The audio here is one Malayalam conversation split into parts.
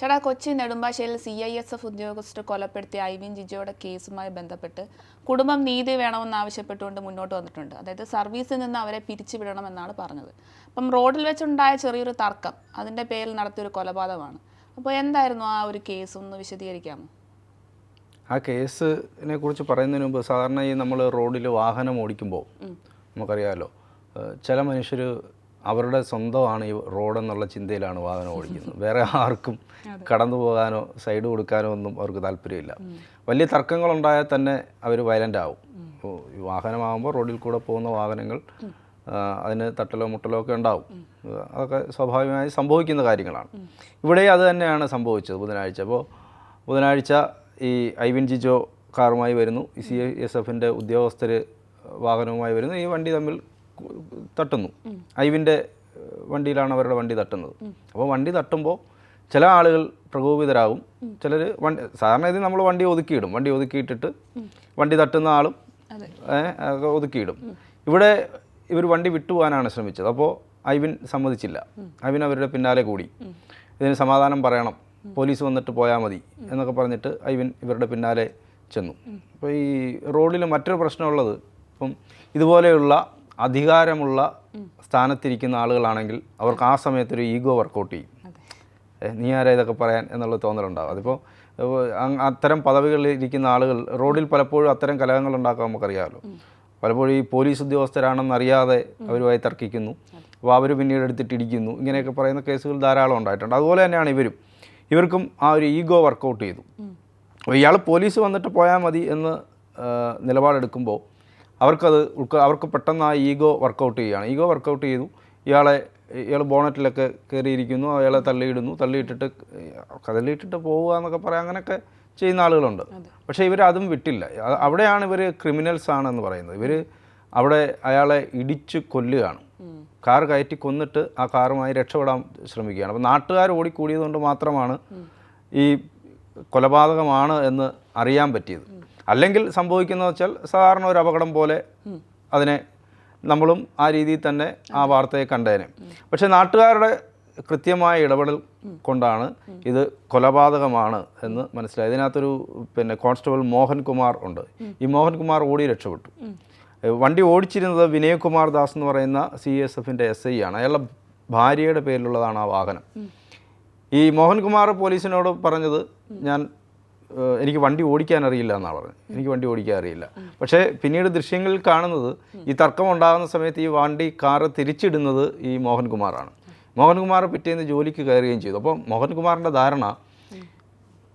ചേട്ടാ, കൊച്ചി നെടുമ്പാശ്ശേരിയിൽ CISF ഉദ്യോഗസ്ഥർ കൊലപ്പെടുത്തിയ ഐവിൻ ജിജോയുടെ കേസുമായി ബന്ധപ്പെട്ട് കുടുംബം നീതി വേണമെന്നാവശ്യപ്പെട്ടുകൊണ്ട് മുന്നോട്ട് വന്നിട്ടുണ്ട്. അതായത് സർവീസിൽ നിന്ന് അവരെ പിരിച്ചുവിടണമെന്നാണ് പറഞ്ഞത്. അപ്പം റോഡിൽ വെച്ചുണ്ടായ ചെറിയൊരു തർക്കം, അതിൻ്റെ പേരിൽ നടത്തിയൊരു കൊലപാതകമാണ്. അപ്പോൾ എന്തായിരുന്നു ആ ഒരു കേസ്, ഒന്ന് വിശദീകരിക്കാമോ? ആ കേസിനെ കുറിച്ച് പറയുന്നതിന് മുമ്പ് സാധാരണ ഈ നമ്മൾ റോഡിൽ വാഹനം ഓടിക്കുമ്പോൾ നമുക്കറിയാമല്ലോ, ചില മനുഷ്യർ അവരുടെ സ്വന്തമാണ് ഈ റോഡെന്നുള്ള ചിന്തയിലാണ് വാഹനം ഓടിക്കുന്നത്. വേറെ ആർക്കും കടന്നു പോകാനോ സൈഡ് കൊടുക്കാനോ ഒന്നും അവർക്ക് താല്പര്യമില്ല. വലിയ തർക്കങ്ങളുണ്ടായാൽ തന്നെ അവർ വയലൻ്റ് ആവും. ഈ വാഹനമാകുമ്പോൾ റോഡിൽ കൂടെ പോകുന്ന വാഹനങ്ങൾ അതിന് തട്ടലോ മുട്ടലോ ഒക്കെ ഉണ്ടാവും. അതൊക്കെ സ്വാഭാവികമായി സംഭവിക്കുന്ന കാര്യങ്ങളാണ്. ഇവിടെ അത് തന്നെയാണ് സംഭവിച്ചത് ബുധനാഴ്ച. അപ്പോൾ ബുധനാഴ്ച ഈ ഐവിൻ ജിജോ കാറുമായി വരുന്നു, ഈ CISFൻ്റെ ഉദ്യോഗസ്ഥർ വാഹനവുമായി വരുന്നു. ഈ വണ്ടി തമ്മിൽ തട്ടുന്നു. ഐവിൻ്റെ വണ്ടിയിലാണ് അവരുടെ വണ്ടി തട്ടുന്നത്. അപ്പോൾ വണ്ടി തട്ടുമ്പോൾ ചില ആളുകൾ പ്രകോപിതരാകും, ചിലർ സാധാരണ ഇതിൽ നമ്മൾ വണ്ടി ഒതുക്കിയിടും. വണ്ടി ഒതുക്കിയിട്ടിട്ട് വണ്ടി തട്ടുന്ന ആളും ഒതുക്കിയിടും. ഇവിടെ ഇവർ വണ്ടി വിട്ടുപോകാനാണ് ശ്രമിച്ചത്. അപ്പോൾ ഐവിൻ സമ്മതിച്ചില്ല. ഐവിൻ അവരുടെ പിന്നാലെ കൂടി. ഇതിന് സമാധാനം പറയണം, പോലീസ് വന്നിട്ട് പോയാൽ മതി എന്നൊക്കെ പറഞ്ഞിട്ട് ഐവിൻ ഇവരുടെ പിന്നാലെ ചെന്നു. അപ്പോൾ ഈ റോഡിൽ മറ്റൊരു പ്രശ്നമുള്ളത്, ഇപ്പം ഇതുപോലെയുള്ള അധികാരമുള്ള സ്ഥാനത്തിരിക്കുന്ന ആളുകളാണെങ്കിൽ അവർക്ക് ആ സമയത്തൊരു ഈഗോ വർക്കൗട്ട് ചെയ്യും. നീ ആരാ ഇതൊക്കെ പറയാൻ എന്നുള്ള തോന്നലുണ്ടാകും. അതിപ്പോൾ അത്തരം പദവികളിൽ ഇരിക്കുന്ന ആളുകൾ റോഡിൽ പലപ്പോഴും അത്തരം കലഹങ്ങൾ ഉണ്ടാക്കാൻ നമുക്കറിയാമല്ലോ. പലപ്പോഴും ഈ പോലീസ് ഉദ്യോഗസ്ഥരാണെന്നറിയാതെ അവരുമായി തർക്കിക്കുന്നു. അപ്പോൾ അവർ പിന്നീട് എടുത്തിട്ട് ഇടിക്കുന്നു. ഇങ്ങനെയൊക്കെ പറയുന്ന കേസുകൾ ധാരാളം ഉണ്ടായിട്ടുണ്ട്. അതുപോലെ തന്നെയാണ് ഇവർക്കും ആ ഒരു ഈഗോ വർക്കൗട്ട് ചെയ്തു. അപ്പോൾ ഇയാൾ പോലീസ് വന്നിട്ട് പോയാൽ മതി എന്ന് നിലപാടെടുക്കുമ്പോൾ അവർക്ക് പെട്ടെന്ന് ആ ഈഗോ വർക്കൗട്ട് ചെയ്യുകയാണ്. ഈഗോ വർക്കൗട്ട് ചെയ്തു. ഇയാൾ ബോണറ്റിലൊക്കെ കയറിയിരിക്കുന്നു, അയാളെ തള്ളിയിട്ടിട്ട് പോവുക എന്നൊക്കെ പറയാം. അങ്ങനെയൊക്കെ ചെയ്യുന്ന ആളുകളുണ്ട്. പക്ഷേ അതും വിട്ടില്ല. അവിടെയാണ് ഇവർ ക്രിമിനൽസ് ആണെന്ന് പറയുന്നത്. അവിടെ അയാളെ ഇടിച്ച് കൊല്ലുകയാണ്. കാർ കയറ്റി കൊന്നിട്ട് ആ കാറുമായി രക്ഷപ്പെടാൻ ശ്രമിക്കുകയാണ്. അപ്പോൾ നാട്ടുകാർ ഓടിക്കൂടിയതുകൊണ്ട് മാത്രമാണ് ഈ കൊലപാതകമാണ് എന്ന് അറിയാൻ പറ്റിയത്. അല്ലെങ്കിൽ സംഭവിക്കുന്നത് വെച്ചാൽ സാധാരണ ഒരു അപകടം പോലെ അതിനെ നമ്മളും ആ രീതിയിൽ തന്നെ ആ വാർത്തയെ കണ്ടേനെ. പക്ഷേ നാട്ടുകാരുടെ കൃത്യമായ ഇടപെടൽ കൊണ്ടാണ് ഇത് കൊലപാതകമാണ് എന്ന് മനസ്സിലായത്. ഇതിനകത്തൊരു കോൺസ്റ്റബിൾ മോഹൻകുമാർ ഉണ്ട്. ഈ മോഹൻകുമാർ ഓടി രക്ഷപ്പെട്ടു. വണ്ടി ഓടിച്ചിരുന്നത് വിനയകുമാർ ദാസ് എന്ന് പറയുന്ന CISFൻ്റെ SI ആണ്. അയാളുടെ ഭാര്യയുടെ പേരിലുള്ളതാണ് ആ വാഹനം. ഈ മോഹൻകുമാർ പോലീസിനോട് പറഞ്ഞത്, എനിക്ക് വണ്ടി ഓടിക്കാൻ അറിയില്ല എന്നാണ് പറഞ്ഞത്. എനിക്ക് വണ്ടി ഓടിക്കാൻ അറിയില്ല. പക്ഷേ പിന്നീട് ദൃശ്യങ്ങളിൽ കാണുന്നത് ഈ തർക്കം ഉണ്ടാകുന്ന സമയത്ത് ഈ കാറ് തിരിച്ചിടുന്നത് ഈ മോഹൻകുമാറാണ്. മോഹൻകുമാർ പിറ്റേന്ന് ജോലിക്ക് കയറുകയും ചെയ്തു. അപ്പോൾ മോഹൻകുമാറിൻ്റെ ധാരണ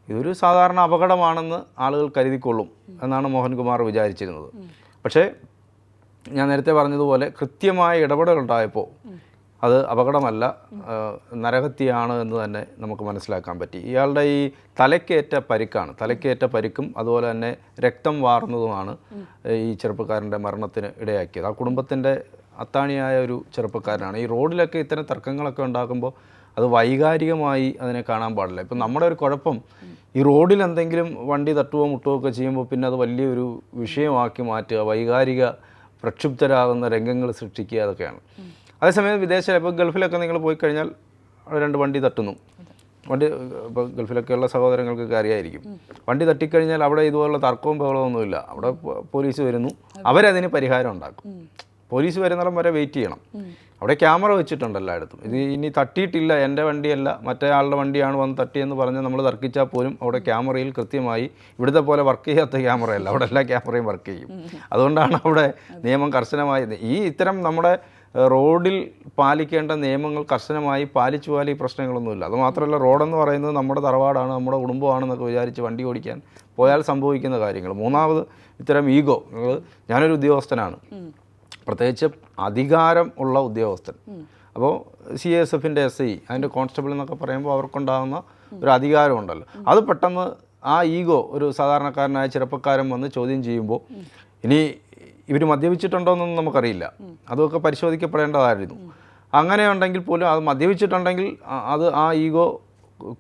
ഇതൊരു സാധാരണ അപകടമാണെന്ന് ആളുകൾ കരുതിക്കൊള്ളും എന്നാണ് മോഹൻകുമാർ വിചാരിച്ചിരുന്നത്. പക്ഷേ ഞാൻ നേരത്തെ പറഞ്ഞതുപോലെ കൃത്യമായ ഇടപെടലുണ്ടായപ്പോൾ അത് അപകടമല്ല, നരഹത്യയാണ് എന്ന് തന്നെ നമുക്ക് മനസ്സിലാക്കാൻ പറ്റി. ഇയാളുടെ ഈ തലയ്ക്കേറ്റ പരിക്കും അതുപോലെ തന്നെ രക്തം വാർന്നതുമാണ് ഈ ചെറുപ്പക്കാരൻ്റെ മരണത്തിന് ഇടയാക്കിയത്. ആ കുടുംബത്തിൻ്റെ അത്താണിയായ ഒരു ചെറുപ്പക്കാരനാണ്. ഈ റോഡിലൊക്കെ ഇത്തരം തർക്കങ്ങളൊക്കെ ഉണ്ടാക്കുമ്പോൾ അത് വൈകാരികമായി അതിനെ കാണാൻ പാടില്ല. ഇപ്പം നമ്മുടെ ഒരു കുഴപ്പം, ഈ റോഡിൽ എന്തെങ്കിലും വണ്ടി തട്ടുകയോ മുട്ടുകയോ ഒക്കെ ചെയ്യുമ്പോൾ പിന്നെ അത് വലിയൊരു വിഷയമാക്കി മാറ്റുക, വൈകാരിക പ്രക്ഷുബ്ധരാകുന്ന രംഗങ്ങൾ സൃഷ്ടിക്കുക, അതൊക്കെയാണ്. അതേസമയം ഇപ്പോൾ ഗൾഫിലൊക്കെ നിങ്ങൾ പോയി കഴിഞ്ഞാൽ രണ്ട് വണ്ടി തട്ടുന്നു. ഇപ്പോൾ ഗൾഫിലൊക്കെയുള്ള സഹോദരങ്ങൾക്കൊക്കെ അറിയായിരിക്കും. വണ്ടി തട്ടിക്കഴിഞ്ഞാൽ അവിടെ ഇതുപോലുള്ള തർക്കവും ബഹളമൊന്നുമില്ല. അവിടെ പോലീസ് വരുന്നു, അവരതിന് പരിഹാരം ഉണ്ടാക്കും. പോലീസ് വരുന്നിടം വരെ വെയിറ്റ് ചെയ്യണം. അവിടെ ക്യാമറ വെച്ചിട്ടുണ്ട് എല്ലായിടത്തും. ഇത് ഇനി തട്ടിയിട്ടില്ല, എൻ്റെ വണ്ടിയല്ല മറ്റേ ആളുടെ വണ്ടിയാണ് വന്ന് തട്ടിയെന്ന് പറഞ്ഞ് നമ്മൾ തർക്കിച്ചാൽ പോലും അവിടെ ക്യാമറയിൽ കൃത്യമായി, ഇവിടുത്തെ പോലെ വർക്ക് ചെയ്യാത്ത ക്യാമറയല്ല, അവിടെ എല്ലാ ക്യാമറയും വർക്ക് ചെയ്യും. അതുകൊണ്ടാണ് അവിടെ നിയമം കർശനമായി. ഇത്തരം നമ്മുടെ റോഡിൽ പാലിക്കേണ്ട നിയമങ്ങൾ കർശനമായി പാലിച്ചാൽ ഈ പ്രശ്നങ്ങളൊന്നുമില്ല. അതുമാത്രമല്ല, റോഡെന്ന് പറയുന്നത് നമ്മുടെ തറവാടാണ്, നമ്മുടെ കുടുംബമാണെന്നൊക്കെ വിചാരിച്ച് വണ്ടി ഓടിക്കാൻ പോയാൽ സംഭവിക്കുന്ന കാര്യങ്ങൾ. മൂന്നാമത് ഇത്തരം ഈഗോ. ഞാനൊരു ഉദ്യോഗസ്ഥനാണ്, പ്രത്യേകിച്ച് അധികാരം ഉള്ള ഉദ്യോഗസ്ഥൻ. അപ്പോൾ CISFൻ്റെ SI, അതിൻ്റെ കോൺസ്റ്റബിൾ എന്നൊക്കെ പറയുമ്പോൾ അവർക്കുണ്ടാകുന്ന ഒരു അധികാരമുണ്ടല്ലോ, അത് പെട്ടെന്ന് ആ ഈഗോ ഒരു സാധാരണക്കാരനായ ചെറുപ്പക്കാരൻ വന്ന് ചോദ്യം ചെയ്യുമ്പോൾ, ഇനി ഇവർ മദ്യപിച്ചിട്ടുണ്ടോയെന്നൊന്നും നമുക്കറിയില്ല, അതൊക്കെ പരിശോധിക്കപ്പെടേണ്ടതായിരുന്നു. അങ്ങനെ ഉണ്ടെങ്കിൽ പോലും അത് മദ്യപിച്ചിട്ടുണ്ടെങ്കിൽ അത് ആ ഈഗോ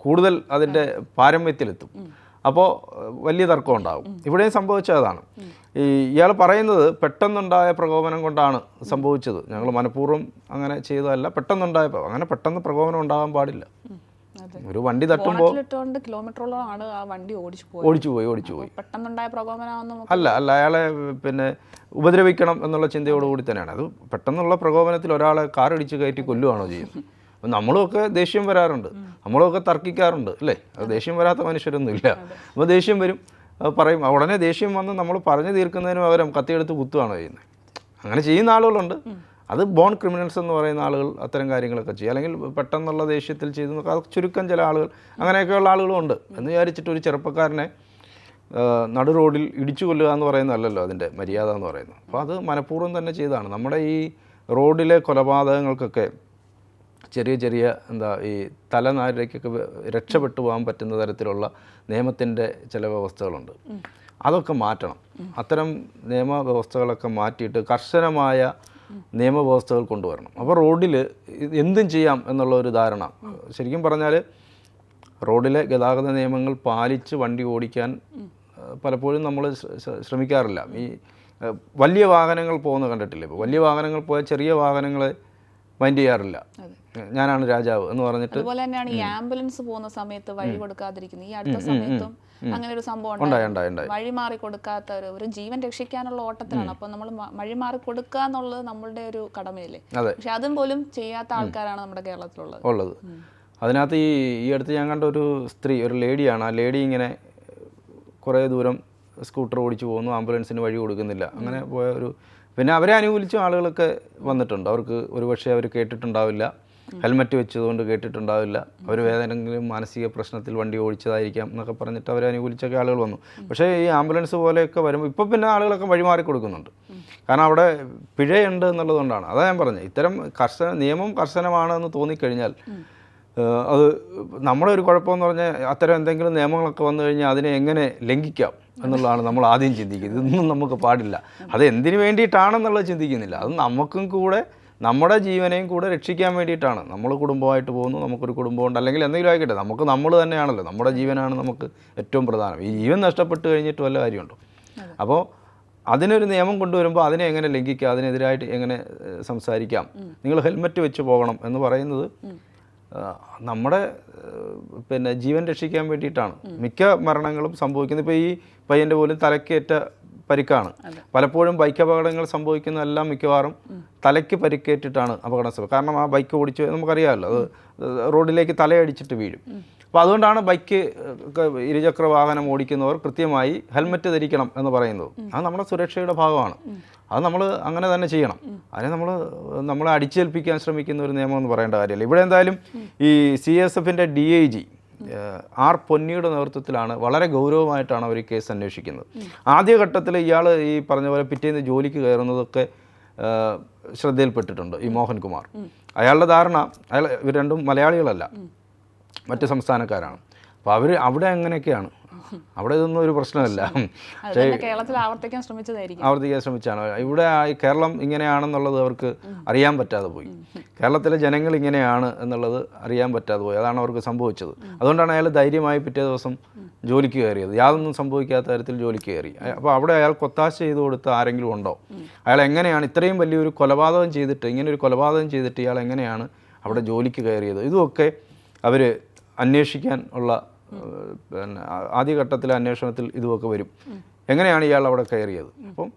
കൂടുതൽ അതിൻ്റെ പാരമ്യത്തിലെത്തും. അപ്പോൾ വലിയ തർക്കം ഉണ്ടാകും. ഇവിടെയും സംഭവിച്ചതാണ്. ഇയാൾ പറയുന്നത് പെട്ടെന്നുണ്ടായ പ്രകോപനം കൊണ്ടാണ് സംഭവിച്ചത്, ഞങ്ങൾ മനഃപൂർവ്വം അങ്ങനെ ചെയ്തതല്ല, പെട്ടെന്നുണ്ടായപ്പോൾ. അങ്ങനെ പെട്ടെന്ന് പ്രകോപനം ഉണ്ടാകാൻ പാടില്ല. ഒരു വണ്ടി തട്ടുമ്പോൾ കിലോമീറ്ററോളമാണ് ആ വണ്ടി ഓടിച്ചു പോയി പെട്ടെന്നുണ്ടായ പ്രകോപനം അല്ല അയാളെ പിന്നെ ഉപദ്രവിക്കണം എന്നുള്ള ചിന്തയോടുകൂടി തന്നെയാണ്. അത് പെട്ടെന്നുള്ള പ്രകോപനത്തിൽ ഒരാളെ കാറിടിച്ച് കയറ്റി കൊല്ലുകയാണോ ചെയ്യുന്നത്? നമ്മളുമൊക്കെ ദേഷ്യം വരാറുണ്ട്, നമ്മളൊക്കെ തർക്കിക്കാറുണ്ട് അല്ലേ? അത് ദേഷ്യം വരാത്ത മനുഷ്യരൊന്നും ഇല്ല. അപ്പോൾ ദേഷ്യം വരും, പറയും, ഉടനെ ദേഷ്യം വന്ന് നമ്മൾ പറഞ്ഞു തീർക്കുന്നതിന് പകരം കത്തിയെടുത്ത് കുത്തുകയാണോ ചെയ്യുന്നത്? അങ്ങനെ ചെയ്യുന്ന ആളുകളുണ്ട്. അത് ബോൺ ക്രിമിനൽസ് എന്ന് പറയുന്ന ആളുകൾ അത്തരം കാര്യങ്ങളൊക്കെ ചെയ്യും. അല്ലെങ്കിൽ പെട്ടെന്നുള്ള ദേഷ്യത്തിൽ ചെയ്തു നോക്കുക, അത് ചുരുക്കം ചില ആളുകൾ, അങ്ങനെയൊക്കെയുള്ള ആളുകളും ഉണ്ട്. എന്ന് വിചാരിച്ചിട്ട് ഒരു ചെറുപ്പക്കാരനെ നടു റോഡിൽ ഇടിച്ചു കൊല്ലുക എന്ന് പറയുന്നതല്ലല്ലോ അതിൻ്റെ മര്യാദ എന്ന് പറയുന്നത്. അപ്പോൾ അത് മനഃപൂർവ്വം തന്നെ ചെയ്തതാണ്. നമ്മുടെ ഈ റോഡിലെ കൊലപാതകങ്ങൾക്കൊക്കെ ചെറിയ ഈ തലനാരിലേക്കൊക്കെ രക്ഷപ്പെട്ടു പോകാൻ പറ്റുന്ന തരത്തിലുള്ള നിയമത്തിൻ്റെ ചില വ്യവസ്ഥകളുണ്ട്. അതൊക്കെ മാറ്റണം. അത്തരം നിയമവ്യവസ്ഥകളൊക്കെ മാറ്റിയിട്ട് കർശനമായ നിയമവ്യവസ്ഥകൾ കൊണ്ടുവരണം. അപ്പോൾ റോഡിൽ എന്തും ചെയ്യാം എന്നുള്ള ഒരു ധാരണ, ശരിക്കും പറഞ്ഞാൽ റോഡിലെ ഗതാഗത നിയമങ്ങൾ പാലിച്ച് വണ്ടി ഓടിക്കാൻ പലപ്പോഴും നമ്മൾ ശ്രമിക്കാറില്ല. ഈ വലിയ വാഹനങ്ങൾ പോകുന്നത് കണ്ടിട്ടില്ലേ? ഇപ്പോൾ വലിയ വാഹനങ്ങൾ പോയാൽ ചെറിയ വാഹനങ്ങളെ മൈൻഡ് ചെയ്യാറില്ല. ഞാനാണ് രാജാവ് എന്ന് പറഞ്ഞിട്ട്. അതുപോലെ തന്നെയാണ് ഈ ആംബുലൻസ് പോകുന്ന സമയത്ത് വഴി കൊടുക്കാതിരിക്കുന്നത്. ഈ അടുത്ത സമയത്തും അങ്ങനെ ഒരു സംഭവം ഉണ്ടായി. വഴി മാറി കൊടുക്കാത്ത ഒരു ജീവൻ രക്ഷിക്കാനുള്ള ഓട്ടത്തിലാണ്. അപ്പോൾ നമ്മൾ വഴി മാറി കൊടുക്കുക എന്നുള്ളത് നമ്മളുടെ ഒരു കടമയല്ലേ? പക്ഷെ അതും പോലും ചെയ്യാത്ത ആൾക്കാരാണ് നമ്മുടെ കേരളത്തിലുള്ളത്. അതിനകത്ത് ഈ അടുത്ത് ഞാൻ കണ്ട ഒരു സ്ത്രീ, ഒരു ലേഡിയാണ്. ആ ലേഡി ഇങ്ങനെ കുറേ ദൂരം സ്കൂട്ടർ ഓടിച്ചു പോകുന്നു, ആംബുലൻസിന് വഴി കൊടുക്കുന്നില്ല. അങ്ങനെ പോയ പിന്നെ അവരെ അനുകൂലിച്ച ആളുകളൊക്കെ വന്നിട്ടുണ്ട്. അവർക്ക് ഒരുപക്ഷെ അവർ കേട്ടിട്ടുണ്ടാവില്ല, ഹെൽമറ്റ് വെച്ചതുകൊണ്ട് കേട്ടിട്ടുണ്ടാവില്ല, അവർ ഏതെങ്കിലും മാനസിക പ്രശ്നത്തിൽ വണ്ടി ഓടിച്ചതായിരിക്കാം എന്നൊക്കെ പറഞ്ഞിട്ട് അവരെ അനുകൂലിച്ചൊക്കെ ആളുകൾ വന്നു. പക്ഷേ ഈ ആംബുലൻസ് പോലെയൊക്കെ വരുമ്പോൾ ഇപ്പോൾ പിന്നെ ആളുകളൊക്കെ വഴിമാറി കൊടുക്കുന്നുണ്ട്. കാരണം അവിടെ പിഴയുണ്ട് എന്നുള്ളതുകൊണ്ടാണ്. അതാ ഞാൻ പറഞ്ഞത്, ഇത്തരം നിയമം കർശനമാണെന്ന് തോന്നിക്കഴിഞ്ഞാൽ അത് നമ്മുടെ ഒരു കുഴപ്പമെന്ന് പറഞ്ഞാൽ അത്തരം എന്തെങ്കിലും നിയമങ്ങളൊക്കെ വന്നു കഴിഞ്ഞാൽ അതിനെ എങ്ങനെ ലംഘിക്കാം എന്നുള്ളതാണ് നമ്മൾ ആദ്യം ചിന്തിക്കുന്നത്. ഇതൊന്നും നമുക്ക് പാടില്ല. അത് എന്തിനു വേണ്ടിയിട്ടാണെന്നുള്ളത് ചിന്തിക്കുന്നില്ല. അത് നമുക്കും കൂടെ നമ്മുടെ ജീവനെയും കൂടെ രക്ഷിക്കാൻ വേണ്ടിയിട്ടാണ്. നമ്മൾ കുടുംബമായിട്ട് പോകുന്നു, നമുക്കൊരു കുടുംബമുണ്ട്, അല്ലെങ്കിൽ എന്തെങ്കിലും ആയിക്കട്ടെ, നമ്മൾ തന്നെയാണല്ലോ, നമ്മുടെ ജീവനാണ് നമുക്ക് ഏറ്റവും പ്രധാനം. ഈ ജീവൻ നഷ്ടപ്പെട്ട് കഴിഞ്ഞിട്ട് വല്ല കാര്യമുണ്ടോ? അപ്പോൾ അതിനൊരു നിയമം കൊണ്ടുവരുമ്പോൾ അതിനെ എങ്ങനെ ലംഘിക്കാം, അതിനെതിരായിട്ട് എങ്ങനെ സംസാരിക്കാം, നിങ്ങൾ ഹെൽമറ്റ് വെച്ച് പോകണം എന്ന് പറയുന്നത് നമ്മുടെ പിന്നെ ജീവൻ രക്ഷിക്കാൻ വേണ്ടിയിട്ടാണ്. മിക്ക മരണങ്ങളും സംഭവിക്കുന്നത് ഇപ്പോൾ ഈ പയ്യൻ്റെ പോലും തലക്കേറ്റ പരിക്കാണ്. പലപ്പോഴും ബൈക്ക് അപകടങ്ങൾ സംഭവിക്കുന്നതെല്ലാം മിക്കവാറും തലയ്ക്ക് പരിക്കേറ്റിട്ടാണ് അപകടം സംഭവിക്കുന്നത്. കാരണം ആ ബൈക്ക് ഓടിച്ച് നമുക്കറിയാമല്ലോ, അത് റോഡിലേക്ക് തലയടിച്ചിട്ട് വീഴും. അപ്പോൾ അതുകൊണ്ടാണ് ഇരുചക്ര വാഹനം ഓടിക്കുന്നവർ കൃത്യമായി ഹെൽമറ്റ് ധരിക്കണം എന്ന് പറയുന്നത്. അത് നമ്മുടെ സുരക്ഷയുടെ ഭാഗമാണ്. അത് നമ്മൾ അങ്ങനെ തന്നെ ചെയ്യണം. അതിനെ നമ്മളെ അടിച്ചേൽപ്പിക്കാൻ ശ്രമിക്കുന്ന ഒരു നിയമം എന്ന് പറയേണ്ട കാര്യമല്ല. ഇവിടെ എന്തായാലും ഈ CSFൻ്റെ DIG ആർ പൊന്നിയുടെ നേതൃത്വത്തിലാണ്, വളരെ ഗൗരവമായിട്ടാണ് അവർ ഈ കേസ് അന്വേഷിക്കുന്നത്. ആദ്യഘട്ടത്തിൽ ഇയാൾ ഈ പറഞ്ഞ പോലെ പിറ്റേന്ന് ജോലിക്ക് കയറുന്നതൊക്കെ ശ്രദ്ധയിൽപ്പെട്ടിട്ടുണ്ട്. ഈ മോഹൻകുമാർ, അയാളുടെ ധാരണ, ഇവർ രണ്ടും മലയാളികളല്ല, മറ്റ് സംസ്ഥാനക്കാരാണ്. അപ്പോൾ അവിടെ അങ്ങനെയൊക്കെയാണ്. അവിടെ ഇതൊന്നും ഒരു പ്രശ്നമല്ല. പക്ഷേ ആവർത്തിക്കാൻ ശ്രമിച്ചാണ്. ഇവിടെ കേരളം ഇങ്ങനെയാണെന്നുള്ളത് അവർക്ക് അറിയാൻ പറ്റാതെ പോയി. കേരളത്തിലെ ജനങ്ങൾ ഇങ്ങനെയാണ് എന്നുള്ളത് അറിയാൻ പറ്റാതെ പോയി. അതാണ് അവർക്ക് സംഭവിച്ചത്. അതുകൊണ്ടാണ് അയാൾ ധൈര്യമായി പിറ്റേ ദിവസം ജോലിക്ക് കയറിയത്. യാതൊന്നും സംഭവിക്കാത്ത തരത്തിൽ ജോലിക്ക് കയറി. അപ്പോൾ അവിടെ അയാൾക്ക് ഒത്താശ ചെയ്ത് കൊടുത്ത് ആരെങ്കിലും ഉണ്ടോ? അയാൾ എങ്ങനെയാണ് ഇത്രയും വലിയൊരു കൊലപാതകം ചെയ്തിട്ട്, ഇങ്ങനൊരു കൊലപാതകം ചെയ്തിട്ട് ഇയാൾ എങ്ങനെയാണ് അവിടെ ജോലിക്ക് കയറിയത്? ഇതുമൊക്കെ അവർ അന്വേഷിക്കാൻ ഉള്ള പിന്നെ ആദ്യഘട്ടത്തിലെ അന്വേഷണത്തിൽ ഇതുമൊക്കെ വരും. എങ്ങനെയാണ് ഇയാൾ അവിടെ കയറിയത്? അപ്പം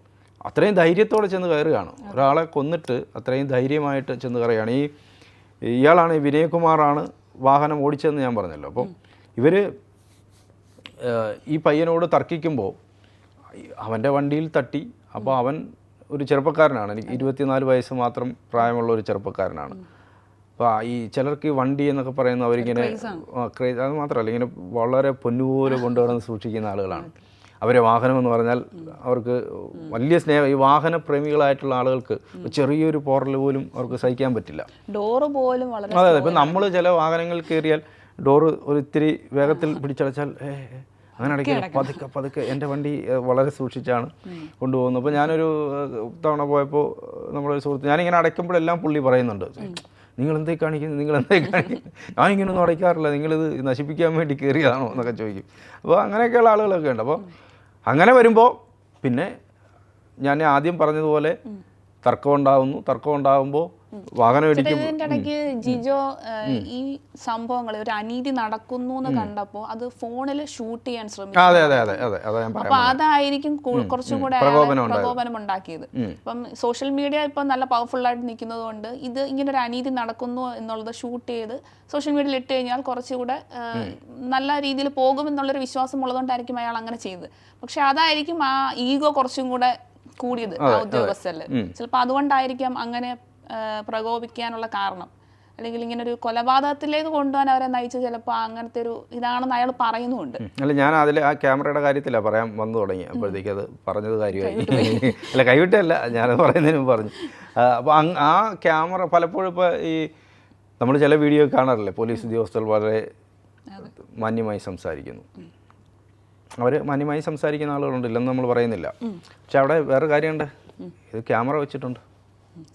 അത്രയും ധൈര്യത്തോടെ ചെന്ന് കയറുകയാണ്. ഒരാളെ കൊന്നിട്ട് അത്രയും ധൈര്യമായിട്ട് ചെന്ന് കയറുകയാണ്. ഇയാളാണ് വിനയകുമാറാണ് വാഹനം ഓടിച്ചതെന്ന് ഞാൻ പറഞ്ഞല്ലോ. അപ്പം ഇവർ ഈ പയ്യനോട് തർക്കിക്കുമ്പോൾ അവൻ്റെ വണ്ടിയിൽ തട്ടി. അപ്പോൾ അവൻ ഒരു ചെറുപ്പക്കാരനാണ്, എനിക്ക് 24 വയസ്സ് മാത്രം പ്രായമുള്ള ഒരു ചെറുപ്പക്കാരനാണ്. അപ്പോൾ ഈ ചിലർക്ക് ഈ വണ്ടി എന്നൊക്കെ പറയുന്നത് അവരിങ്ങനെ ക്രേസ്, അത് മാത്രമല്ല ഇങ്ങനെ വളരെ പൊന്നുപോലെ കൊണ്ടുവന്ന് സൂക്ഷിക്കുന്ന ആളുകളാണ്. അവരെ വാഹനം എന്ന് പറഞ്ഞാൽ അവർക്ക് വലിയ സ്നേഹം. ഈ വാഹനപ്രേമികളായിട്ടുള്ള ആളുകൾക്ക് ചെറിയൊരു പോറൽ പോലും അവർക്ക് സഹിക്കാൻ പറ്റില്ല. ഡോറ് പോലും അതെ, ഇപ്പം നമ്മൾ ചില വാഹനങ്ങൾ കയറിയാൽ ഡോറ് ഒരു ഇത്തിരി വേഗത്തിൽ പിടിച്ചടച്ചാൽ അങ്ങനെ അടയ്ക്കുക പതുക്കെ. എൻ്റെ വണ്ടി വളരെ സൂക്ഷിച്ചാണ് കൊണ്ടുപോകുന്നത്. അപ്പോൾ ഞാനൊരു തവണ പോയപ്പോൾ നമ്മുടെ സുഹൃത്ത്, ഞാനിങ്ങനെ അടയ്ക്കുമ്പോഴെല്ലാം പുള്ളി പറയുന്നുണ്ട്, നിങ്ങളെന്തേ കാണിക്കുന്നത്, ഞാനിങ്ങനൊന്നും അടയ്ക്കാറില്ല, നിങ്ങളിത് നശിപ്പിക്കാൻ വേണ്ടി കയറിയതാണോ എന്നൊക്കെ ചോദിക്കും. അപ്പോൾ അങ്ങനെയൊക്കെയുള്ള ആളുകളൊക്കെ ഉണ്ട്. അപ്പോൾ അങ്ങനെ വരുമ്പോൾ പിന്നെ ഞാൻ ആദ്യം പറഞ്ഞതുപോലെ തർക്കം ഉണ്ടാകുമ്പോൾ വാഹനം ഇടിക്കും. ഇതിന്റെ ഇടയ്ക്ക് ജിജോ ഈ സംഭവങ്ങൾ ഒരു അനീതി നടക്കുന്നു എന്ന് കണ്ടപ്പോ അത് ഫോണിൽ ഷൂട്ട് ചെയ്യാൻ ശ്രമിച്ചു. അതെ അതെ അതെ അതെ അതാ ഞാൻ അപ്പൊ അതായിരിക്കും കുറച്ചും കൂടെ പ്രകോപനം ഉണ്ടാക്കിയത്. അപ്പം സോഷ്യൽ മീഡിയ ഇപ്പൊ നല്ല പവർഫുൾ ആയിട്ട് നിൽക്കുന്നത് കൊണ്ട് ഇത് ഇങ്ങനെ ഒരു അനീതി നടക്കുന്നു എന്നുള്ളത് ഷൂട്ട് ചെയ്ത് സോഷ്യൽ മീഡിയയിൽ ഇട്ട് കഴിഞ്ഞാൽ കുറച്ചുകൂടെ നല്ല രീതിയിൽ പോകും എന്നുള്ളൊരു വിശ്വാസം ഉള്ളതുകൊണ്ടായിരിക്കും അയാൾ അങ്ങനെ ചെയ്തത്. പക്ഷെ അതായിരിക്കും ആ ഈഗോ കുറച്ചും കൂടെ കൂടിയത് ആ ഉദ്യോഗസ്ഥരില്. ചിലപ്പോൾ അതുകൊണ്ടായിരിക്കാം അങ്ങനെ പ്രകോപിക്കാനുള്ള കാരണം. അല്ലെങ്കിൽ ഇങ്ങനെ ഒരു കൊലപാതകത്തിലേക്ക് കൊണ്ടുപോകാൻ അവരെ നയിച്ച ചിലപ്പോൾ അങ്ങനത്തെ ഒരു ഇതാണെന്ന് അയാൾ പറയുന്നുണ്ട്. അല്ല, ഞാൻ അതിൽ ആ ക്യാമറയുടെ കാര്യത്തിലാണ് പറയാൻ വന്നു തുടങ്ങി. അപ്പോഴത്തേക്ക് അത് പറഞ്ഞത് കാര്യമായി. അല്ല, കൈവിട്ടല്ല, ഞാനത് പറയുന്നതിന് മുമ്പ് പറഞ്ഞു. അപ്പോൾ ആ ക്യാമറ പലപ്പോഴും ഇപ്പോൾ ഈ നമ്മൾ ചില വീഡിയോ കാണാറില്ലേ, പോലീസ് ഉദ്യോഗസ്ഥർ വളരെ മാന്യമായി സംസാരിക്കുന്നു. അവർ മാന്യമായി സംസാരിക്കുന്ന ആളുകളുണ്ട്, ഇല്ലെന്ന് നമ്മൾ പറയുന്നില്ല. പക്ഷെ അവിടെ വേറെ കാര്യമുണ്ട്, ഇത് ക്യാമറ വെച്ചിട്ടുണ്ട്.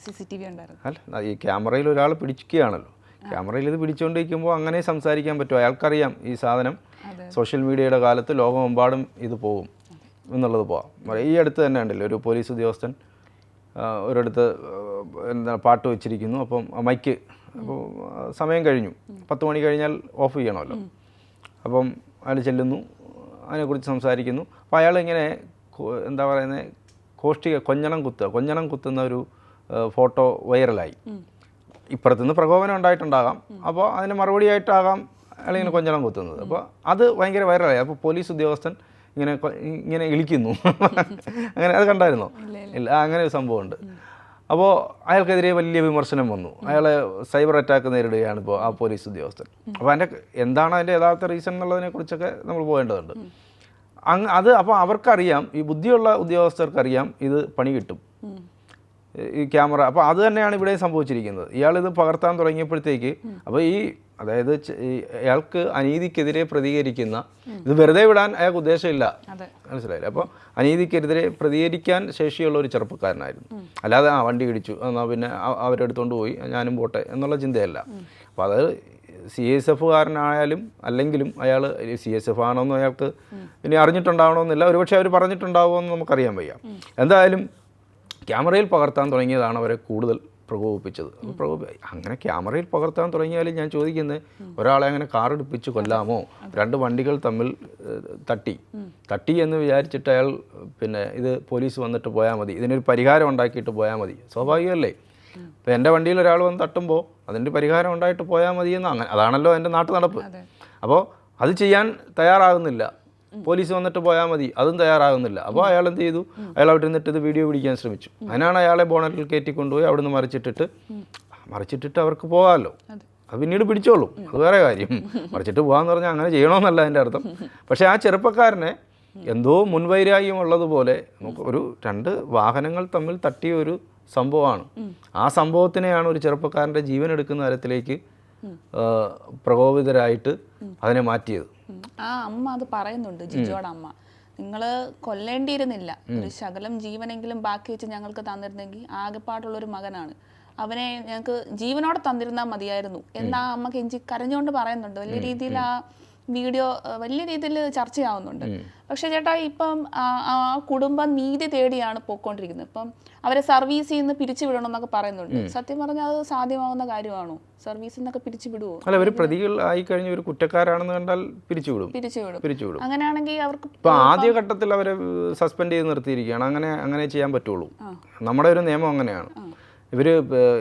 CCTV ഉണ്ടായിരുന്നു. അല്ല, ഈ ക്യാമറയിൽ ഒരാൾ പിടിക്കുകയാണല്ലോ. ക്യാമറയിൽ ഇത് പിടിച്ചുകൊണ്ടിരിക്കുമ്പോൾ അങ്ങനെ സംസാരിക്കാൻ പറ്റുമോ? അയാൾക്കറിയാം ഈ സാധനം സോഷ്യൽ മീഡിയയുടെ കാലത്ത് ലോകമെമ്പാടും ഇത് പോകും എന്നുള്ളത് പോവാം. ഈ അടുത്ത് തന്നെ ഉണ്ടല്ലോ ഒരു പോലീസ് ഉദ്യോഗസ്ഥൻ ഒരിടത്ത് എന്താ പാട്ട് വെച്ചിരിക്കുന്നു. അപ്പം മൈക്ക്, അപ്പോൾ സമയം കഴിഞ്ഞു, 10 മണി കഴിഞ്ഞാൽ ഓഫ് ചെയ്യണമല്ലോ. അപ്പം അയാൾ ചെല്ലുന്നു, അതിനെക്കുറിച്ച് സംസാരിക്കുന്നു. അപ്പോൾ അയാളിങ്ങനെ എന്താ പറയുന്നത്, കൊഞ്ഞണം കുത്തുന്ന ഒരു ഫോട്ടോ വൈറലായി. ഇപ്പുറത്തുനിന്ന് പ്രകോപനം ഉണ്ടായിട്ടുണ്ടാകാം, അപ്പോൾ അതിന് മറുപടിയായിട്ടാകാം അയാളിങ്ങനെ കൊഞ്ഞണം കുത്തുന്നത്. അപ്പോൾ അത് ഭയങ്കര വൈറലായി. അപ്പോൾ പോലീസ് ഉദ്യോഗസ്ഥൻ ഇങ്ങനെ ഇളിക്കുന്നു. അങ്ങനെ അത് കണ്ടായിരുന്നോ? ഇല്ല, അങ്ങനെ ഒരു സംഭവമുണ്ട്. അപ്പോൾ അയാൾക്കെതിരെ വലിയ വിമർശനം വന്നു. അയാളെ സൈബർ അറ്റാക്ക് നേരിടുകയാണ് ഇപ്പോൾ ആ പോലീസ് ഉദ്യോഗസ്ഥൻ. അപ്പോൾ എന്താണ് അതിൻ്റെ യഥാർത്ഥ റീസൺ എന്നുള്ളതിനെക്കുറിച്ചൊക്കെ നമ്മൾ പോകേണ്ടതുണ്ട്. അപ്പോൾ അവർക്കറിയാം, ഈ ബുദ്ധിയുള്ള ഉദ്യോഗസ്ഥർക്കറിയാം ഇത് പണി കിട്ടും ഈ ക്യാമറ. അപ്പോൾ അത് തന്നെയാണ് ഇവിടെ സംഭവിച്ചിരിക്കുന്നത്. ഇയാളിത് പകർത്താൻ തുടങ്ങിയപ്പോഴത്തേക്ക് അപ്പോൾ അതായത് അയാൾക്ക് അനീതിക്കെതിരെ പ്രതികരിക്കുന്ന, ഇത് വെറുതെ വിടാൻ അയാൾക്ക് ഉദ്ദേശമില്ല, മനസ്സിലായില്ല. അപ്പോൾ അനീതിക്കെതിരെ പ്രതികരിക്കാൻ ശേഷിയുള്ള ഒരു ചെറുപ്പക്കാരനായിരുന്നു. അല്ലാതെ വണ്ടി ഇടിച്ചു എന്നാൽ പിന്നെ അവരെടുത്തുകൊണ്ട് പോയി ഞാനും പോട്ടെ എന്നുള്ള ചിന്തയല്ല. അപ്പോൾ അത് CSFകാരനായാലും അല്ലെങ്കിലും അയാൾ CSF ആണോന്നും അയാൾക്ക് ഇനി അറിഞ്ഞിട്ടുണ്ടാവണമെന്നില്ല. ഒരുപക്ഷെ അവർ പറഞ്ഞിട്ടുണ്ടാവുമെന്ന് നമുക്കറിയാൻ വയ്യ. എന്തായാലും ക്യാമറയിൽ പകർത്താൻ തുടങ്ങിയതാണ് അവരെ കൂടുതൽ പ്രകോപിപ്പിച്ചത്. അങ്ങനെ ക്യാമറയിൽ പകർത്താൻ തുടങ്ങിയാലും ഞാൻ ചോദിക്കുന്നത്, ഒരാളെ അങ്ങനെ കാറെടുപ്പിച്ച് കൊല്ലാമോ? 2 വണ്ടികൾ തമ്മിൽ തട്ടി എന്ന് വിചാരിച്ചിട്ട് അയാൾ പിന്നെ ഇത് പോലീസ് വന്നിട്ട് പോയാൽ മതി, ഇതിനൊരു പരിഹാരം ഉണ്ടാക്കിയിട്ട് പോയാൽ മതി, സ്വാഭാവികമല്ലേ? ഇപ്പോൾ എൻ്റെ വണ്ടിയിൽ ഒരാൾ വന്ന് തട്ടുമ്പോൾ അതിൻ്റെ പരിഹാരം ഉണ്ടായിട്ട് പോയാൽ മതിയെന്ന്, അങ്ങനെ അതാണല്ലോ എൻ്റെ നാട്ടു നടപ്പ്. അപ്പോൾ അത് ചെയ്യാൻ തയ്യാറാകുന്നില്ല. പോലീസ് വന്നിട്ട് പോയാൽ മതി, അതും തയ്യാറാകുന്നില്ല. അപ്പോൾ അയാൾ എന്ത് ചെയ്തു? അയാൾ അവിടെ ഇരുന്നിട്ട് ഇത് വീഡിയോ പിടിക്കാൻ ശ്രമിച്ചു. അതിനാണ് അയാളെ ബോണറ്റിൽ കയറ്റി കൊണ്ടുപോയി അവിടുന്ന് മറിച്ചിട്ടിട്ട് അവർക്ക് പോകാമല്ലോ. അത് പിന്നീട് പിടിച്ചോളും, അത് വേറെ കാര്യം. മറിച്ചിട്ട് പോകാമെന്ന് പറഞ്ഞാൽ അങ്ങനെ ചെയ്യണമെന്നല്ല അതിൻ്റെ അർത്ഥം. പക്ഷേ ആ ചെറുപ്പക്കാരനെ എന്തോ മുൻവൈരാഗ്യം ഉള്ളതുപോലെ ഒരു 2 വാഹനങ്ങൾ തമ്മിൽ തട്ടിയ ഒരു സംഭവമാണ്. ആ സംഭവത്തിനെയാണ് ഒരു ചെറുപ്പക്കാരൻ്റെ ജീവൻ എടുക്കുന്ന തരത്തിലേക്ക് പ്രകോപിതരായിട്ട് അതിനെ മാറ്റിയത്. ആ അമ്മ അത് പറയുന്നുണ്ട്, ജിജോയുടെ അമ്മ, നിങ്ങൾ കൊല്ലേണ്ടിയിരുന്നില്ല, ഒരു ശകലം ജീവനെങ്കിലും ബാക്കി വെച്ച് ഞങ്ങൾക്ക് തന്നിരുന്നെങ്കിൽ ആകെപ്പാടുള്ളൊരു മകനാണ്, അവനെ ഞങ്ങൾക്ക് ജീവനോടെ തന്നിരുന്നാൽ മതിയായിരുന്നു എന്നാ അമ്മ കെഞ്ചി കരഞ്ഞുകൊണ്ട് പറയുന്നുണ്ട്. വലിയ രീതിയിൽ ആ വീഡിയോ വലിയ രീതിയിൽ ചർച്ചയാവുന്നുണ്ട്. പക്ഷെ ചേട്ടാ, ഇപ്പം ആ കുടുംബം നീതി തേടിയാണ് പോയിക്കൊണ്ടിരിക്കുന്നത്. ഇപ്പം അവരെ സർവീസിൽ നിന്ന് പിരിച്ചു വിടണമെന്നൊക്കെ പറയുന്നുണ്ട്. സത്യം പറഞ്ഞാൽ അത് സാധ്യമാവുന്ന കാര്യമാണോ? സർവീസിൽ നിന്നൊക്കെ പിരിച്ചു വിടുവോ? അല്ല, ഒരു പ്രതികൾ ആയി കഴിഞ്ഞ ഒരു കുറ്റക്കാരാണെന്ന് കണ്ടാൽ പിരിച്ചുവിടും. അങ്ങനെയാണെങ്കിൽ അവർക്ക് ഇപ്പൊ ആദ്യഘട്ടത്തിൽ അവരെ സസ്പെൻഡ് ചെയ്ത് നിർത്തിയിരിക്കുകയാണ്. അങ്ങനെ ചെയ്യാൻ പറ്റുള്ളൂ. നമ്മുടെ ഒരു നിയമം അങ്ങനെയാണ്. ഇവർ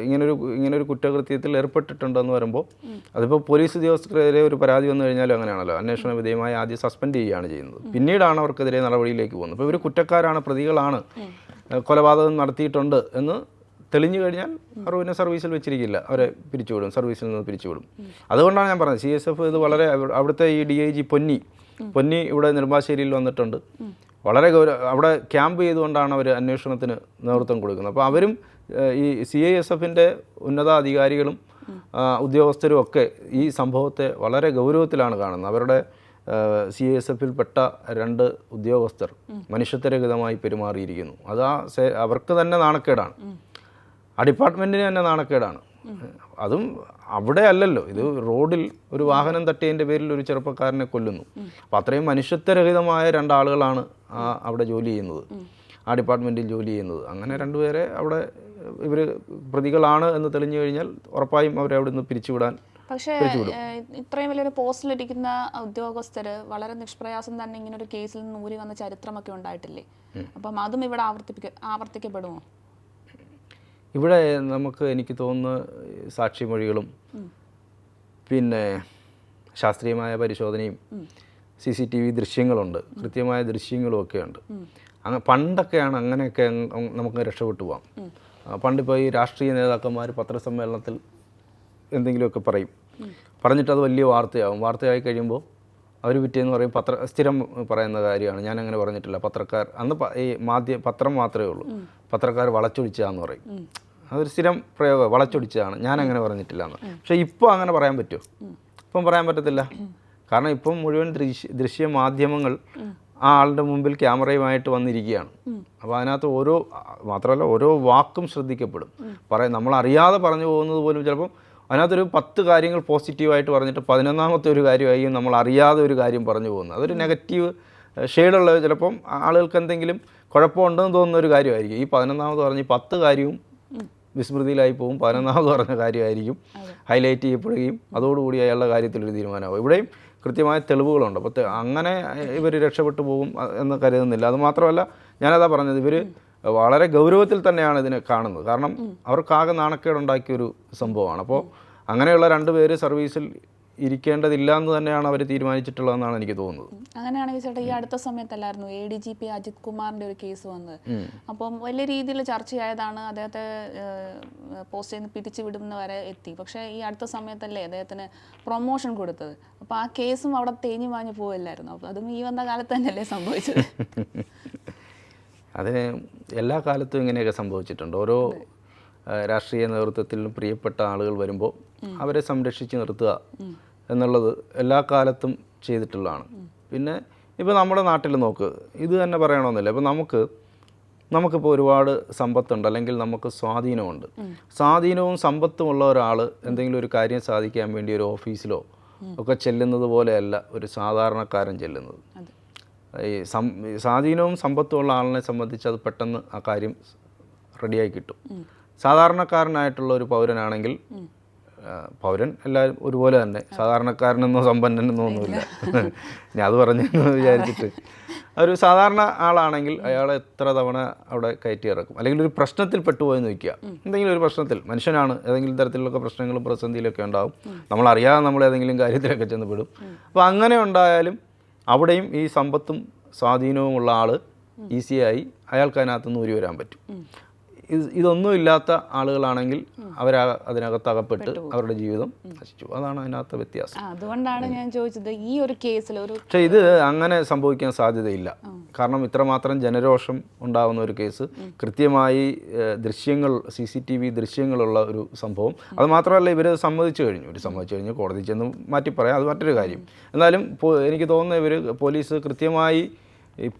ഇങ്ങനൊരു കുറ്റകൃത്യത്തിൽ ഏർപ്പെട്ടിട്ടുണ്ടെന്ന് വരുമ്പോൾ, അതിപ്പോൾ പോലീസ് ഉദ്യോഗസ്ഥർക്കെതിരെ ഒരു പരാതി വന്നു കഴിഞ്ഞാലും അങ്ങനെയാണല്ലോ, അന്വേഷണ വിധേയമായി ആദ്യം സസ്പെൻഡ് ചെയ്യുകയാണ് ചെയ്യുന്നത്, പിന്നീടാണ് അവർക്കെതിരെ നടപടിയിലേക്ക് പോകുന്നത്. ഇപ്പോൾ ഇവർ കുറ്റക്കാരാണ്, പ്രതികളാണ്, കൊലപാതകം നടത്തിയിട്ടുണ്ട് എന്ന് തെളിഞ്ഞു കഴിഞ്ഞാൽ അവർ പിന്നെ സർവീസിൽ വെച്ചിരിക്കില്ല, അവരെ പിരിച്ചുവിടും, സർവീസിൽ നിന്ന് പിരിച്ചുവിടും. അതുകൊണ്ടാണ് ഞാൻ പറഞ്ഞത്, CSF ഇത് വളരെ, അവിടുത്തെ ഈ DIG പൊന്നി ഇവിടെ നെടുമ്പാശ്ശേരിയിൽ വന്നിട്ടുണ്ട്. വളരെ അവിടെ ക്യാമ്പ് ചെയ്തുകൊണ്ടാണ് അവർ അന്വേഷണത്തിന് നേതൃത്വം കൊടുക്കുന്നത്. അപ്പോൾ അവരും ഈ CISFൻ്റെ ഉന്നതാധികാരികളും ഉദ്യോഗസ്ഥരും ഒക്കെ ഈ സംഭവത്തെ വളരെ ഗൗരവത്തിലാണ് കാണുന്നത്. അവരുടെ CISFൽപ്പെട്ട 2 ഉദ്യോഗസ്ഥർ മനുഷ്യത്വരഹിതമായി പെരുമാറിയിരിക്കുന്നു. അത് അവർക്ക് തന്നെ നാണക്കേടാണ്, ആ ഡിപ്പാർട്ട്മെൻറ്റിന് തന്നെ നാണക്കേടാണ്. അതും അവിടെ അല്ലല്ലോ, ഇത് റോഡിൽ ഒരു വാഹനം തട്ടിയതിൻ്റെ പേരിൽ ഒരു ചെറുപ്പക്കാരനെ കൊല്ലുന്നു. അപ്പോൾ അത്രയും മനുഷ്യത്വരഹിതമായ 2 ആളുകളാണ് അവിടെ ജോലി ചെയ്യുന്നത്. ആ ഡിപ്പാർട്ട്മെൻറ്റിൽ ജോലി ചെയ്യുന്നത്. അങ്ങനെ രണ്ടുപേരെ അവിടെ ഇവർ പ്രതികളാണ് എന്ന് തെളിഞ്ഞു കഴിഞ്ഞാൽ ഉറപ്പായും അവരെ അവിടെ നിന്ന് പിരിച്ചുവിടാൻ. പക്ഷേ ഇത്രയും വലിയൊരു പോസ്റ്റിലിരിക്കുന്ന ഉദ്യോഗസ്ഥർ വളരെ നിഷ്പ്രയാസം തന്നെ ഇങ്ങനെ ഒരു കേസിൽ നിന്ന് ഊരി വന്ന ചരിത്രമൊക്കെ ഉണ്ടായിട്ടില്ലേ? അപ്പം അതും ഇവിടെ ആവർത്തിക്കപ്പെടുമോ? ഇവിടെ എനിക്ക് തോന്നുന്നു സാക്ഷിമൊഴികളും പിന്നെ ശാസ്ത്രീയമായ പരിശോധനയും CCTV ദൃശ്യങ്ങളുണ്ട്, കൃത്യമായ ദൃശ്യങ്ങളും ഒക്കെ ഉണ്ട്. പണ്ടൊക്കെയാണ് അങ്ങനെയൊക്കെ നമുക്ക് രക്ഷപ്പെട്ടു പോകാം. പണ്ടിപ്പോൾ ഈ രാഷ്ട്രീയ നേതാക്കന്മാർ പത്രസമ്മേളനത്തിൽ എന്തെങ്കിലുമൊക്കെ പറയും, പറഞ്ഞിട്ട് അത് വലിയ വാർത്തയാവും. വാർത്തയായി കഴിയുമ്പോൾ അവർ പിറ്റേന്ന് പറയും സ്ഥിരം പറയുന്ന കാര്യമാണ്, ഞാൻ അങ്ങനെ പറഞ്ഞിട്ടില്ല, പത്രക്കാർ അന്ന് ഈ പത്രം മാത്രമേ ഉള്ളൂ, പത്രക്കാർ വളച്ചൊടിച്ചതാന്ന് പറയും. അതൊരു സ്ഥിരം പ്രയോഗം, വളച്ചൊടിച്ചതാണ്, ഞാൻ അങ്ങനെ പറഞ്ഞിട്ടില്ല എന്ന്. പക്ഷേ ഇപ്പോൾ അങ്ങനെ പറയാൻ പറ്റുമോ? ഇപ്പം പറയാൻ പറ്റത്തില്ല. കാരണം ഇപ്പം മുഴുവൻ ദൃശ്യ മാധ്യമങ്ങൾ ആ ആളുടെ മുമ്പിൽ ക്യാമറയുമായിട്ട് വന്നിരിക്കുകയാണ്. അപ്പോൾ അതിനകത്ത് മാത്രമല്ല ഓരോ വാക്കും ശ്രദ്ധിക്കപ്പെടും. നമ്മളറിയാതെ പറഞ്ഞു പോകുന്നത് പോലും ചിലപ്പം അതിനകത്തൊരു 10 കാര്യങ്ങൾ പോസിറ്റീവായിട്ട് പറഞ്ഞിട്ട് 11ാമത്തെ ഒരു കാര്യമായി നമ്മൾ അറിയാതെ ഒരു കാര്യം പറഞ്ഞു പോകുന്നത്. അതൊരു നെഗറ്റീവ് ഷെയ്ഡുള്ള, ചിലപ്പം ആളുകൾക്ക് എന്തെങ്കിലും കുഴപ്പമുണ്ടെന്ന് തോന്നുന്ന ഒരു കാര്യമായിരിക്കും. ഈ 11ാമത് പറഞ്ഞ് 10 കാര്യവും വിസ്മൃതിയിലായി പോകും. 11ാമത് പറഞ്ഞ കാര്യമായിരിക്കും ഹൈലൈറ്റ് ചെയ്യപ്പെടുകയും അതോടുകൂടി അയാളുടെ കാര്യത്തിലൊരു തീരുമാനമാകും. ഇവിടെയും കൃത്യമായ തെളിവുകളുണ്ട്. അപ്പോൾ അങ്ങനെ ഇവർ രക്ഷപ്പെട്ടു പോകും എന്ന് കരുതുന്നില്ല. അതുമാത്രമല്ല, ഞാനതാ പറഞ്ഞത്, ഇവർ വളരെ ഗൗരവത്തിൽ തന്നെയാണ് ഇതിനെ കാണുന്നത്. കാരണം അവർക്കാകെ നാണക്കേടുണ്ടാക്കിയൊരു സംഭവമാണ്. അപ്പോൾ അങ്ങനെയുള്ള 2 പേര് സർവീസിൽ ഇരിക്കേണ്ടതില്ല എന്ന് തന്നെയാണ് അവർ തീരുമാനിച്ചിട്ടുള്ളതെന്നാണ് എനിക്ക് തോന്നുന്നത്. അങ്ങനെയാണെങ്കിൽ ചേട്ടാ, ഈ അടുത്ത സമയത്തല്ലായിരുന്നു ADGP അജിത് കുമാറിൻ്റെ ഒരു കേസ് വന്നത്? അപ്പം വലിയ രീതിയിൽ ചർച്ചയായതാണ്, അദ്ദേഹത്തെ പോസ്റ്റ് ചെയ്ത് പിരിച്ചു വിടുന്ന വരെ എത്തി. പക്ഷേ ഈ അടുത്ത സമയത്തല്ലേ അദ്ദേഹത്തിന് പ്രൊമോഷൻ കൊടുത്തത്. അപ്പോൾ ആ കേസും അവിടെ തേഞ്ഞു മാഞ്ഞു പോവില്ലായിരുന്നു. അപ്പോൾ അതും ഈ വന്ന കാലത്ത് തന്നെയല്ലേ സംഭവിച്ചത്? അതിന് എല്ലാ കാലത്തും ഇങ്ങനെയൊക്കെ സംഭവിച്ചിട്ടുണ്ട്. ഓരോ രാഷ്ട്രീയ നേതൃത്വത്തിലും പ്രിയപ്പെട്ട ആളുകൾ വരുമ്പോൾ അവരെ സംരക്ഷിച്ച് നിർത്തുക എന്നുള്ളത് എല്ലാ കാലത്തും ചെയ്തിട്ടുള്ളതാണ്. പിന്നെ ഇപ്പോൾ നമ്മുടെ നാട്ടിൽ നോക്ക്, ഇത് തന്നെ പറയണമെന്നില്ല. ഇപ്പോൾ നമുക്കിപ്പോൾ ഒരുപാട് സമ്പത്തുണ്ട്, അല്ലെങ്കിൽ നമുക്ക് സ്വാധീനമുണ്ട്. സ്വാധീനവും സമ്പത്തുമുള്ള ഒരാൾ എന്തെങ്കിലും ഒരു കാര്യം സാധിക്കാൻ വേണ്ടി ഒരു ഓഫീസിലോ ഒക്കെ ചെല്ലുന്നത് പോലെയല്ല ഒരു സാധാരണക്കാരൻ ചെല്ലുന്നത്. ഈ സ്വാധീനവും സമ്പത്തുമുള്ള ആളിനെ സംബന്ധിച്ച് അത് പെട്ടെന്ന് ആ കാര്യം റെഡിയായി കിട്ടും. സാധാരണക്കാരനായിട്ടുള്ള ഒരു പൗരനാണെങ്കിൽ, പൗരൻ എല്ലാവരും ഒരുപോലെ തന്നെ, സാധാരണക്കാരനെന്നോ സമ്പന്നനെന്നോ ഒന്നുമില്ല, ഞാൻ അത് പറഞ്ഞെന്ന് വിചാരിച്ചിട്ട്, ഒരു സാധാരണ ആളാണെങ്കിൽ അയാളെ എത്ര തവണ അവിടെ കയറ്റി ഇറക്കും. അല്ലെങ്കിൽ ഒരു പ്രശ്നത്തിൽ പെട്ടുപോയെന്ന് വയ്ക്കുക, എന്തെങ്കിലും ഒരു പ്രശ്നത്തിൽ, മനുഷ്യനാണ്, ഏതെങ്കിലും തരത്തിലുള്ള പ്രശ്നങ്ങളും പ്രതിസന്ധിയിലൊക്കെ ഉണ്ടാവും, നമ്മളറിയാതെ നമ്മൾ ഏതെങ്കിലും കാര്യത്തിലൊക്കെ ചെന്ന് പെടും. അപ്പോൾ അങ്ങനെ ഉണ്ടായാലും അവിടെയും ഈ സമ്പത്തും സ്വാധീനവുമുള്ള ആൾ ഈസിയായി അയാൾക്ക് അതിനകത്തുനിന്ന് ഊരി വരാൻ പറ്റും. ഇതൊന്നും ഇല്ലാത്ത ആളുകളാണെങ്കിൽ അതിനകത്ത് അകപ്പെട്ട് അവരുടെ ജീവിതം നശിച്ചു. അതാണ് അതിനകത്ത് വ്യത്യാസം. അതുകൊണ്ടാണ് ഞാൻ ചോദിച്ചത്, ഈ ഒരു കേസിൽ പക്ഷേ ഇത് അങ്ങനെ സംഭവിക്കാൻ സാധ്യതയില്ല. കാരണം ഇത്രമാത്രം ജനരോഷം ഉണ്ടാകുന്ന ഒരു കേസ്, കൃത്യമായി ദൃശ്യങ്ങൾ, CCTV ദൃശ്യങ്ങളുള്ള ഒരു സംഭവം. അത് മാത്രമല്ല, ഇവർ സമ്മതിച്ചു കഴിഞ്ഞു, കോടതി ചെന്ന് മാറ്റി പറയാം, അത് മറ്റൊരു കാര്യം. എന്നാലും എനിക്ക് തോന്നുന്നത് കൃത്യമായി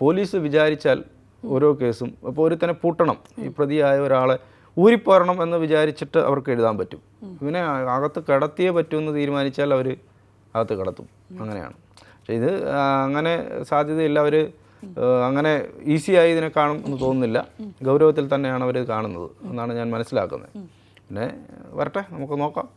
പോലീസ് വിചാരിച്ചാൽ ഓരോ കേസും അപ്പോൾ ഒരുത്തനെ പൂട്ടണം, ഈ പ്രതിയായ ഒരാളെ ഊരിപ്പോരണം എന്ന് വിചാരിച്ചിട്ട് അവർക്ക് എഴുതാൻ പറ്റും. ഇവനെ അകത്ത് കിടത്തിയേ പറ്റുമെന്ന് തീരുമാനിച്ചാൽ അവർ അകത്ത് കിടത്തും. അങ്ങനെയാണ്. പക്ഷേ ഇത് അങ്ങനെ സാധ്യതയില്ല. അവർ അങ്ങനെ ഈസിയായി ഇതിനെ കാണും എന്ന് തോന്നുന്നില്ല. ഗൗരവത്തിൽ തന്നെയാണ് അവർ കാണുന്നത് എന്നാണ് ഞാൻ മനസ്സിലാക്കുന്നത്. പിന്നെ വരട്ടെ, നമുക്ക് നോക്കാം.